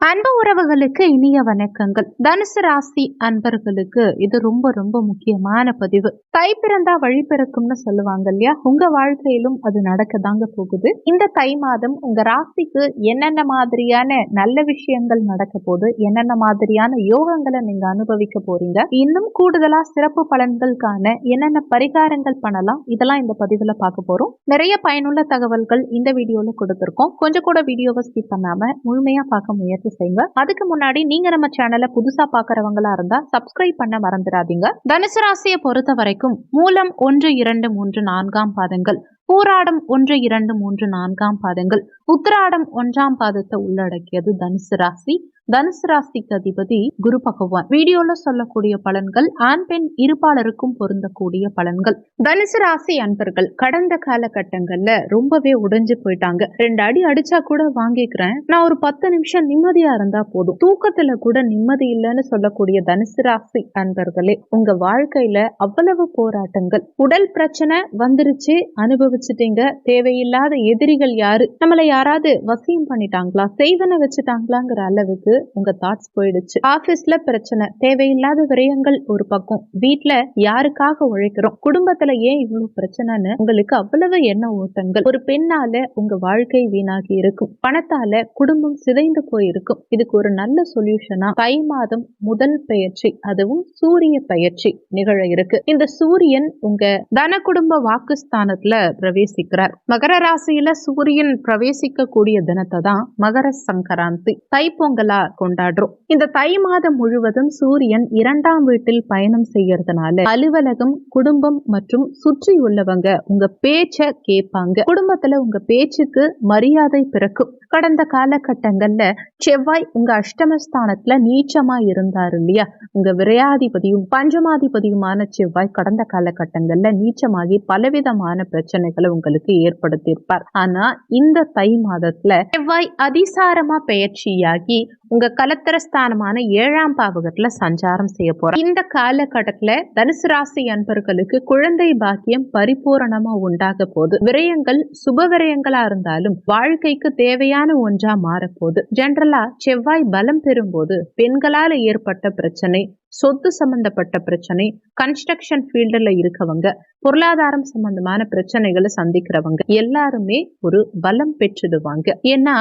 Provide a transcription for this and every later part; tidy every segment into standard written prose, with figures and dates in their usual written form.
அன்பு உறவுகளுக்கு இனிய வணக்கங்கள். தனுசு ராசி அன்பர்களுக்கு இது ரொம்ப ரொம்ப முக்கியமான பதிவு. தை பிறந்தா வழி பிறக்கும்னு சொல்லுவாங்க இல்லையா? உங்க வாழ்க்கையிலும் அது நடக்கதாங்க போகுது. இந்த தை மாதம் உங்க ராசிக்கு என்னென்ன மாதிரியான நல்ல விஷயங்கள் நடக்க போகுது, என்னென்ன மாதிரியான யோகங்களை நீங்க அனுபவிக்க போறீங்க, இன்னும் கூடுதலா சிறப்பு பலன்களுக்கான என்னென்ன பரிகாரங்கள் பண்ணலாம், இதெல்லாம் இந்த பதிவுல பார்க்க போறோம். நிறைய பயனுள்ள தகவல்கள் இந்த வீடியோல கொடுத்திருக்கோம். கொஞ்சம் கூட வீடியோவை ஸ்கிப் பண்ணாம முழுமையா பார்க்க முயற்சி செய்யுங்க. அதுக்கு முன்னாடி நீங்க நம்ம சேனலை புதுசா பாக்குறவங்களா இருந்தா சப்ஸ்கிரைப் பண்ண மறந்துடாதீங்க. தனுசு ராசியை பொறுத்த வரைக்கும் மூலம் 1, 2, 3, 4 பாதங்கள், பூராடம் 1, 2, 3, 4 பாதங்கள், உத்திராடம் 1ஆம் பாதத்தை உள்ளடக்கியது தனுசு ராசி. தனுசு ராசிக்கு அதிபதி குரு பகவான். வீடியோல சொல்லக்கூடிய பலன்கள் ஆண் பெண் இருப்பாளருக்கும் பொருந்தக்கூடிய பலன்கள். தனுசு ராசி அன்பர்கள் கடந்த காலகட்டங்கள்ல ரொம்பவே உடைஞ்சு போயிட்டாங்க. 2 அடி அடிச்சா கூட வாங்கிக்கிறேன், நான் ஒரு 10 நிமிஷம் நிம்மதியா இருந்தா போதும், தூக்கத்துல கூட நிம்மதி இல்லைன்னு சொல்லக்கூடிய தனுசு ராசி அன்பர்களே, உங்க வாழ்க்கையில அவ்வளவு போராட்டங்கள், உடல் பிரச்சனை வந்துருச்சு, அனுபவிச்சுட்டீங்க. தேவையில்லாத எதிரிகள் யாரு, நம்மளை யாராவது வசியம் பண்ணிட்டாங்களா, செய்வன வச்சுட்டாங்களாங்கிற அளவுக்கு உங்க தாட்ஸ் போயிடுச்சு. ஆபீஸ்ல பிரச்சனை, தேவையில்லாத விரயங்கள் ஒரு பக்கம், வீட்டுல யாருக்காக உழைக்கிறோம், குடும்பத்துல ஏன் இவ்வளவு பிரச்சனைன்னு உங்களுக்கு அவ்வளவு எண்ண ஓட்டங்கள். ஒரு பெண்ணால உங்க வாழ்க்கை வீணாகி இருக்கும், பணத்தால குடும்பம் சிதைந்து போயிருக்கும். இதுக்கு ஒரு நல்ல சொல்யூஷனா தை மாதம் முதல் பெயர்ச்சி, அதுவும் சூரிய பெயர்ச்சி நிகழ இருக்கு. இந்த சூரியன் உங்க தன குடும்ப வாக்குஸ்தானத்துல பிரவேசிக்கிறார். மகர ராசியில சூரியன் பிரவேசிக்க கூடிய தினத்தை தான் மகர சங்கராந்தி, தைப்பொங்கலா கொண்டாடுறோம். இந்த தை மாதம் முழுவதும் சூரியன் 2ஆம் வீட்டில் பயணம் செய்யறதுனால அலுவலகம், குடும்பம் மற்றும் சுற்றி உள்ளவங்க உங்க பேச்ச கேட்பாங்க. குடும்பத்துல உங்க பேச்சுக்கு மரியாதை பிறக்கும். கடந்த காலகட்டங்கள்ல செவ்வாய் உங்க அஷ்டமஸ்தானத்துல நீச்சமா இருந்தாரு இல்லையா? உங்க விரையாதிபதியும் பஞ்சமாதிபதியுமான செவ்வாய் கடந்த காலகட்டங்கள்ல நீச்சமாகி பலவிதமான பிரச்சனைகளை உங்களுக்கு ஏற்படுத்தியிருப்பார். ஆனா இந்த தை மாதத்துல செவ்வாய் அதிசாரமா பெயர்ச்சியாகி உங்க கலத்திரஸ்தானமான 7ஆம் பாவகத்துல சஞ்சாரம் செய்ய போறார். இந்த காலகட்டத்துல தனுசு ராசி அன்பர்களுக்கு குழந்தை பாக்கியம் பரிபூரணமா உண்டாக போகுது. விரயங்கள் சுப விரயங்களா இருந்தாலும் வாழ்க்கைக்கு தேவையான ஒன்றா மாறப்போகுது. ஜெனரலா செவ்வாய் பலம் பெறும்போது பெண்களால ஏற்பட்ட பிரச்சனை, சொத்து சம்பந்தப்பட்ட பிரச்சனை, கன்ஸ்ட்ரக்ஷன் ஃபீல்டுல இருக்கவங்க, பொருளாதாரம் சம்பந்தமான பிரச்சனைகளை சந்திக்கிறவங்க எல்லாருமே ஒரு பலம் பெற்றுடுவாங்க. ஏன்னா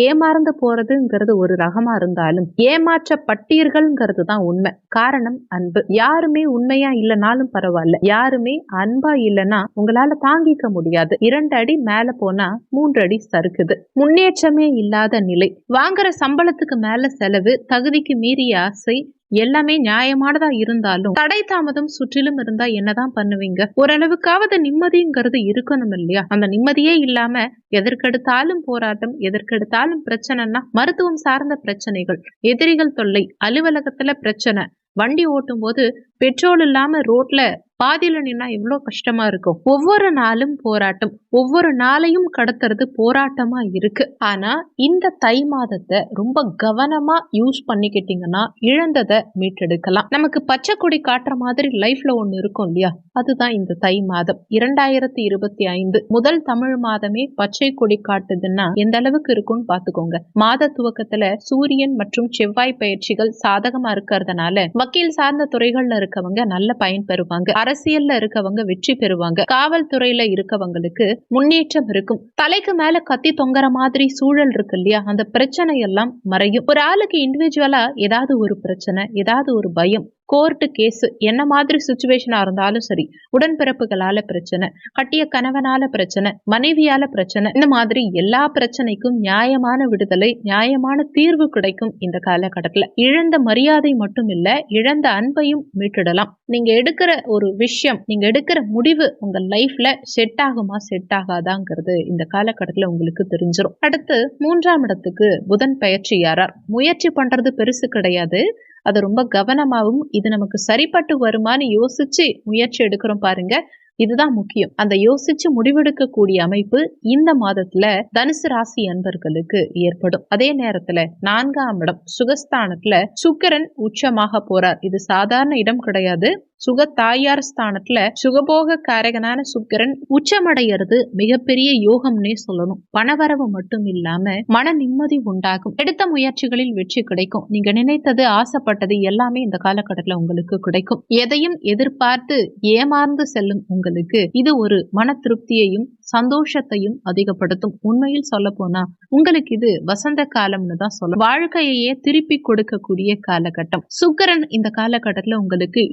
ஏமாறந்து போறதுங்கிறது ஒரு ரகமா இருந்தாலும் ஏமாற்றப்பட்டீர்கள்ங்கிறது தான் உண்மை. காரணம் அன்பு. யாருமே உண்மையா இல்லைனாலும் பரவாயில்ல, யாருமே அன்பா இல்லைன்னா உங்களால தாங்கிக்க முடியாது. 2 அடி மேல போனா 3 அடி சறுக்குது. முன்னேற்றமே இல்லாத நிலை, வாங்குற சம்பளத்துக்கு மேல செலவு, தகுதிக்கு மீறிய ஆசை, எல்லாமே நியாயமானதா இருந்தாலும் தடை தாமதம் சுற்றிலும் இருந்தா என்னதான் பண்ணுவீங்க? ஓரளவுக்காவது நிம்மதிங்கிறது இருக்கணும் இல்லையா? அந்த நிம்மதியே இல்லாம எதற்கெடுத்தாலும் போராட்டம், எதற்கெடுத்தாலும் பிரச்சனைனா மருத்துவம் சார்ந்த பிரச்சனைகள், எதிரிகள் தொல்லை, அலுவலகத்துல பிரச்சனை, வண்டி ஓட்டும் போது பெட்ரோல் இல்லாம ரோட்ல பாதியில நின்னா எவ்வளவு கஷ்டமா இருக்கும். ஒவ்வொரு நாளும் போராட்டம், ஒவ்வொரு நாளையும் கடத்துறது போராட்டமா இருக்கு. ஆனா இந்த தை மாதத்தை ரொம்ப கவனமா யூஸ் பண்ணிக்கிட்டீங்கன்னா இழந்ததை மீட்டெடுக்கலாம். நமக்கு பச்சை கொடி காட்டுற மாதிரி லைஃப்ல ஒண்ணு இருக்கும் இல்லையா? அதுதான் இந்த தை மாதம். 2025 முதல் தமிழ் மாதமே பச்சை கொடி காட்டுதுன்னா எந்த அளவுக்கு இருக்கும்னு பாத்துக்கோங்க. மாத துவக்கத்துல சூரியன் மற்றும் செவ்வாய் பயிற்சிகள் சாதகமா இருக்கிறதுனால வக்கீல் சார்ந்த துறைகள்ல இருக்கவங்க நல்ல பயன் பெறுவாங்க. அரசியல்ல இருக்கவங்க வெற்றி பெறுவாங்க. காவல்துறையில இருக்கவங்களுக்கு முன்னேற்றம் இருக்கும். தலைக்கு மேல கத்தி தொங்குற மாதிரி சூழல் இருக்கு இல்லையா? அந்த பிரச்சனை எல்லாம் மறையும். ஒரு ஆளுக்கு இண்டிவிஜுவலா ஏதாவது ஒரு பிரச்சனை, ஏதாவது ஒரு பயம், கோர்ட்டு கேஸ், என்ன மாதிரி சுச்சுவேஷனா இருந்தாலும் சரி, உடன்பிறப்புகளால பிரச்சனை, கட்டிய கணவனால பிரச்சனை, மனைவியால பிரச்சனை, இந்த மாதிரி எல்லா பிரச்சனைக்கும் நியாயமான விடுதலை, நியாயமான தீர்வு கிடைக்கும். இந்த காலகட்டத்துல இழந்த மரியாதை மட்டும் இல்ல, இழந்த அன்பையும் மீட்டுடலாம். நீங்க எடுக்கிற ஒரு விஷயம், நீங்க எடுக்கிற முடிவு உங்க லைஃப்ல செட் ஆகுமா செட் ஆகாதாங்கிறது இந்த காலகட்டத்துல உங்களுக்கு தெரிஞ்சிடும். அடுத்து 3ஆம் இடத்துக்கு புதன் பயிற்சி யாரார். முயற்சி பண்றது பெருசு கிடையாது, அது ரொம்ப கவனமாகவும் இது நமக்கு சரிப்பட்டு வருமானு யோசிச்சு முயற்சி எடுக்கிறோம் பாருங்க, இதுதான் முக்கியம். அந்த யோசிச்சு முடிவெடுக்க கூடிய அமைப்பு இந்த மாதத்துல தனுசு ராசி அன்பர்களுக்கு ஏற்படும். அதே நேரத்துல 4ஆம் இடம் சுகஸ்தானத்துல சுக்கிரன் உச்சமாக போறார். இது சாதாரண இடம் கிடையாது. சுக தாயார் ஸ்தானத்துல சுகபோக காரகனான சுக்கிரன் உச்சமடைகிறது மிகப்பெரிய யோகம்னே சொல்லணும். பணவரவு மட்டும் இல்லாம மன நிம்மதி உண்டாகும். எடுத்த முயற்சிகளில் வெற்றி கிடைக்கும். நீங்க நினைத்தது ஆசைப்பட்டது எல்லாமே இந்த காலகட்டத்துல உங்களுக்கு கிடைக்கும். எதையும் எதிர்பார்த்து ஏமாந்து செல்லும் உங்களுக்கு இது ஒரு மன திருப்தியையும் சந்தோஷத்தையும் அதிகப்படுத்தும். உண்மையில் சொல்ல போனா உங்களுக்கு இது வசந்த காலம்னு தான் சொல்லும். வாழ்க்கையே திருப்பி கொடுக்கக்கூடிய காலகட்டம். சுக்கிரன் இந்த காலகட்டத்துல உங்களுக்கு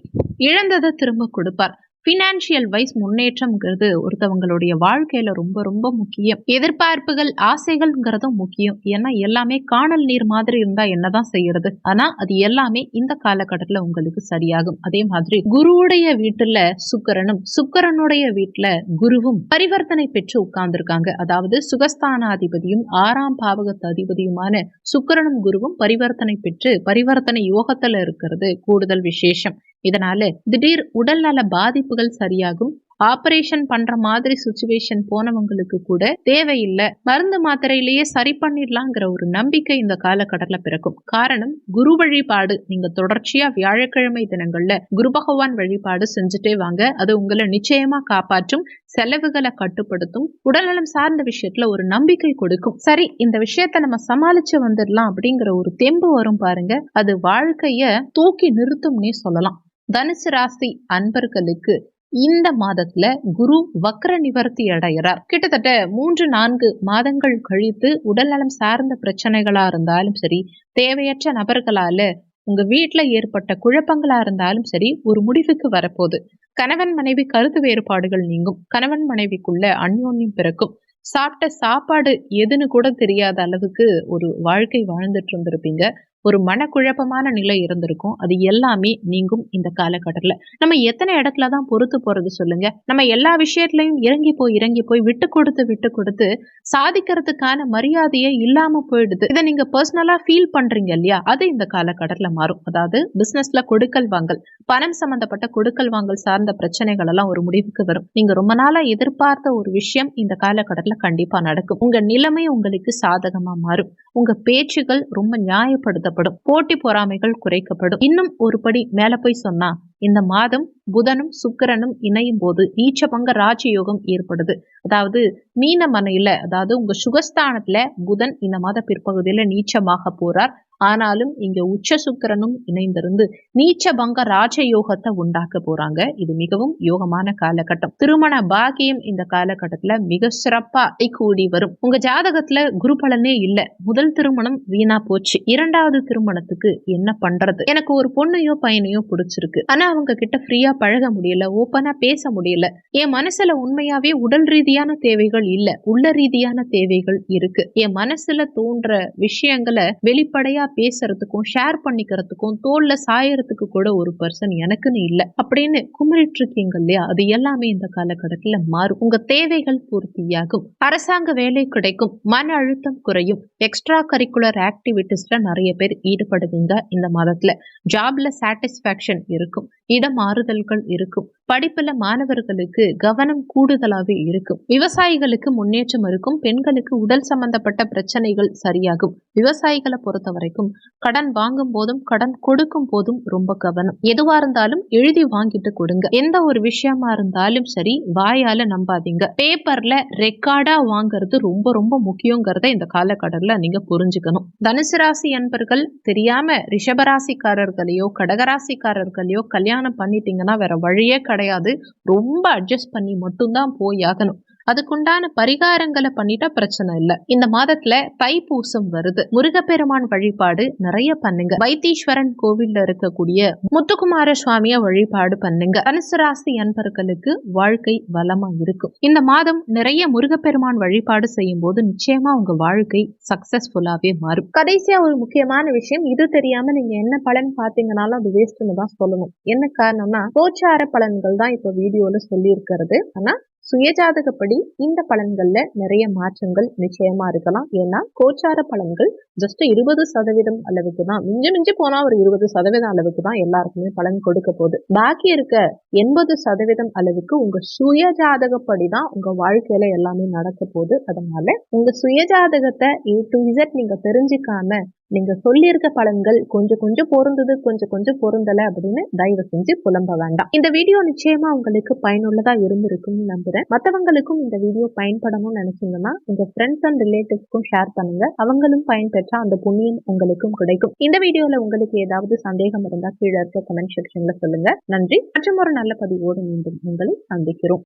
இழந்ததை திரும்ப கொடுப்பார். பினான்சியல் வைஸ் முன்னேற்றம்ங்கிறது ஒருத்தவங்களுடைய வாழ்க்கையில ரொம்ப ரொம்ப முக்கியம். எதிர்பார்ப்புகள் ஆசைகள்ங்கிறதும் முக்கியம். ஏன்னா எல்லாமே காணல் நீர் மாதிரி இருந்தா என்னதான் செய்யறது. ஆனா அது எல்லாமே இந்த காலகட்டத்துல உங்களுக்கு சரியாகும். அதே மாதிரி குருவுடைய வீட்டுல சுக்கிரனும் சுக்கிரனுடைய வீட்டுல குருவும் பரிவர்த்தனை பெற்று உட்கார்ந்துருக்காங்க. அதாவது சுகஸ்தானாதிபதியும் 6ஆம் பாவகத்து அதிபதியுமான சுக்கிரனும் குருவும் பரிவர்த்தனை பெற்று பரிவர்த்தனை யோகத்துல இருக்கிறது கூடுதல் விசேஷம். இதனால திடீர் உடல்நல பாதிப்புகள் சரியாகும். ஆபரேஷன் பண்ற மாதிரி சிச்சுவேஷன் போனவங்களுக்கு கூட தேவையில்லை, மருந்து மாத்திரையிலேயே சரி பண்ணிடலாங்கிற ஒரு நம்பிக்கை இந்த காலகட்டத்துல பிறக்கும். காரணம் குரு வழிபாடு. நீங்க தொடர்ச்சியா வியாழக்கிழமை தினங்கள்ல குரு பகவான் வழிபாடு செஞ்சுட்டே வாங்க. அது உங்களை நிச்சயமா காப்பாற்றும், செலவுகளை கட்டுப்படுத்தும், உடல்நலம் சார்ந்த விஷயத்துல ஒரு நம்பிக்கை கொடுக்கும். சரி, இந்த விஷயத்த நம்ம சமாளிச்சு வந்துடலாம் அப்படிங்கிற ஒரு தெம்பு வரும் பாருங்க. அது வாழ்க்கைய தூக்கி நிறுத்தும்னே சொல்லலாம். தனுசு ராசி அன்பர்களுக்கு இந்த மாதத்துல குரு வக்ர நிவர்த்தி அடைகிறார். கிட்டத்தட்ட 3-4 மாதங்கள் கழித்து உடல்நலம் சார்ந்த பிரச்சனைகளா இருந்தாலும் சரி, தேவையற்ற நபர்களால உங்க வீட்டுல ஏற்பட்ட குழப்பங்களா இருந்தாலும் சரி, ஒரு முடிவுக்கு வரப்போகுது. கணவன் மனைவி கருத்து வேறுபாடுகள் நீங்கும். கணவன் மனைவிக்குள்ள அந்யோன்யம் பிறக்கும். சாப்பிட்ட சாப்பாடு எதுன்னு கூட தெரியாத அளவுக்கு ஒரு வாழ்க்கை வாழ்ந்துட்டு இருந்திருப்பீங்க. ஒரு மனக்குழப்பமான நிலை இருந்திருக்கும். அது எல்லாமே நீங்கும் இந்த காலகட்டத்துல. நம்ம எத்தனை இடத்துலதான் பொறுத்து போறது சொல்லுங்க. நம்ம எல்லா விஷயத்திலையும் இறங்கி போய் விட்டு கொடுத்து சாதிக்கிறதுக்கான மரியாதையே இல்லாம போயிடுது. இதை நீங்க பர்சனலா ஃபீல் பண்றீங்க இல்லையா? அது இந்த காலகட்டத்துல மாறும். அதாவது பிசினஸ்ல கொடுக்கல் வாங்கல், பணம் சம்பந்தப்பட்ட கொடுக்கல் வாங்கல் சார்ந்த பிரச்சனைகள் எல்லாம் ஒரு முடிவுக்கு வரும். நீங்க ரொம்ப நாளா எதிர்பார்த்த ஒரு விஷயம் இந்த காலகட்டத்துல கண்டிப்பா நடக்கும். உங்க நிலைமை உங்களுக்கு சாதகமா மாறும். உங்க பேச்சுகள் ரொம்ப நியாயப்படுத்தப்படும். போட்டி பொறாமைகள் குறைக்கப்படும். இன்னும் ஒரு படி மேல போய் சொன்னா, இந்த மாதம் புதனும் சுக்கிரனும் இணையும் போது நீச்சபங்க ராஜயோகம் ஏற்படுது. அதாவது மீன மனையில, அதாவது உங்க சுகஸ்தானத்துல புதன் இந்த மாத பிற்பகுதியில நீச்சமாக போறார். ஆனாலும் இங்க உச்ச சுக்கிரனும் இணைந்திருந்து நீச்சபங்க ராஜயோகத்தை உண்டாக்க போறாங்க. இது மிகவும் யோகமான காலகட்டம். திருமண பாக்கியம் இந்த காலகட்டத்துல மிக சிறப்பா கூடி வரும். உங்க ஜாதகத்துல குரு பலனே இல்ல, முதல் திருமணம் வீணா போச்சு, 2வது திருமணத்துக்கு என்ன பண்றது? எனக்கு ஒரு பொண்ணையோ பையனையோ பிடிச்சிருக்கு, ஆனா அவங்க கிட்ட ஃப்ரீயா பழக முடியல, ஓப்பனா பேச முடியல. என் மனசுல உண்மையாவே உடல் ரீதியான தேவைகள் இல்ல, உள்ள ரீதியான தேவைகள் இருக்கு. என் மனசுல தோன்ற விஷயங்களை வெளிப்படையா பேசுறதுக்கும் ஷேர் பண்ணிக்கிறதுக்கும் தோல்ல சாயறதுக்கு கூட ஒரு பர்சன் எனக்குன்னு இல்ல அப்படின்னு குமிழிட்டு இருக்கீங்க இல்லையா? அது எல்லாமே இந்த காலகட்டத்துல மாறும். உங்க தேவைகள் பூர்த்தியாகும். அரசாங்க வேலை கிடைக்கும். மன அழுத்தம் குறையும். எக்ஸ்ட்ரா கரிக்குலர் ஆக்டிவிட்டிஸ்ல நிறைய பேர் ஈடுபடுவீங்க இந்த மாதத்துல. ஜாப்ல சாட்டிஸ்பாக்சன் இருக்கும். இடமாறுதல்கள் இருக்கும். படிப்புல மாணவர்களுக்கு கவனம் கூடுதலாவே இருக்கும். விவசாயிகளுக்கு முன்னேற்றம் இருக்கும். பெண்களுக்கு உடல் சம்பந்தப்பட்ட பிரச்சனைகள் சரியாகும். விவசாயிகளை பொறுத்த வரைக்கும் கடன் வாங்கும் போதும் கடன் கொடுக்கும் போதும் ரொம்ப கவனம். எதுவா இருந்தாலும் எழுதி வாங்கிட்டு கொடுங்க. எந்த ஒரு விஷயமா இருந்தாலும் சரி, வாயால நம்பாதீங்க. பேப்பர்ல ரெக்கார்டா வாங்குறது ரொம்ப ரொம்ப முக்கியங்கிறத இந்த காலகட்டத்துல நீங்க புரிஞ்சுக்கணும். தனுசு ராசி அன்பர்கள் தெரியாம ரிஷபராசிக்காரர்களையோ கடகராசிக்காரர்களையோ கல்யாணம் பண்ணிட்டீங்கன்னா வேற வழியே கிடையாது. ரொம்ப அட்ஜஸ்ட் பண்ணி மட்டும்தான் போயாகணும். அதுக்குண்டான பரிகாரங்களை பண்ணிட்டா பிரச்சனை இல்ல. இந்த மாதத்துல தைப்பூசம் வருது. முருகப்பெருமான் வழிபாடு நிறைய பண்ணுங்க. வைத்தீஸ்வரன் கோவில்ல இருக்கக்கூடிய முத்துக்குமார சுவாமிய வழிபாடு பண்ணுங்க. தனுசு ராசி அன்பர்களுக்கு வாழ்க்கை வளமா இருக்கும். இந்த மாதம் நிறைய முருகப்பெருமான் வழிபாடு செய்யும் போது நிச்சயமா உங்க வாழ்க்கை சக்சஸ்ஃபுல்லாவே மாறும். கடைசியா ஒரு முக்கியமான விஷயம், இது தெரியாம நீங்க என்ன பலன் பாத்தீங்கன்னாலும் அது வேஸ்ட்னு தான் சொல்லணும். என்ன காரணம்னா, கோச்சார பலன்கள் தான் இப்ப வீடியோல சொல்லி இருக்கிறது. ஆனா சுயஜாதகப்படி இந்த பலன்கள்ல நிறைய மாற்றங்கள் நிச்சயமா இருக்கலாம். ஏன்னா கோச்சார பலன்கள் ஜஸ்ட் 20% அளவுக்கு தான், மிஞ்சி மிஞ்சி போனா ஒரு 20% அளவுக்கு தான் எல்லாருக்குமே பலன் கொடுக்க போகுது. பாக்கி இருக்க 80% அளவுக்கு உங்க சுய ஜாதகப்படி தான் உங்க வாழ்க்கையில எல்லாமே நடக்க போகுது. அதனால உங்க சுய ஜாதகத்தை A to Z நீங்க தெரிஞ்சுக்காம நீங்க சொல்லியிருக்க பலன்கள் கொஞ்சம் கொஞ்சம் பொருந்தது, கொஞ்சம் கொஞ்சம் பொருந்தல அப்படின்னு தயவு செஞ்சு புலம்ப வேண்டாம். இந்த வீடியோ நிச்சயமா உங்களுக்கு பயனுள்ளதா இருந்திருக்கும்னு நம்புறேன். மற்றவங்களுக்கும் இந்த வீடியோ பயன்படணும்னு நினைச்சீங்கன்னா உங்க ஃப்ரெண்ட்ஸ் அண்ட் ரிலேட்டிவ்ஸ்க்கும் ஷேர் பண்ணுங்க. அவங்களும் பயன்பெற்றா அந்த புண்ணியம் உங்களுக்கும் கிடைக்கும். இந்த வீடியோல உங்களுக்கு ஏதாவது சந்தேகம் இருந்தா கீழே இருக்க கமெண்ட் செக்ஷன்ல சொல்லுங்க. நன்றி. மற்றும் ஒரு நல்ல பதிவோடு மீண்டும் உங்களை சந்திக்கிறோம்.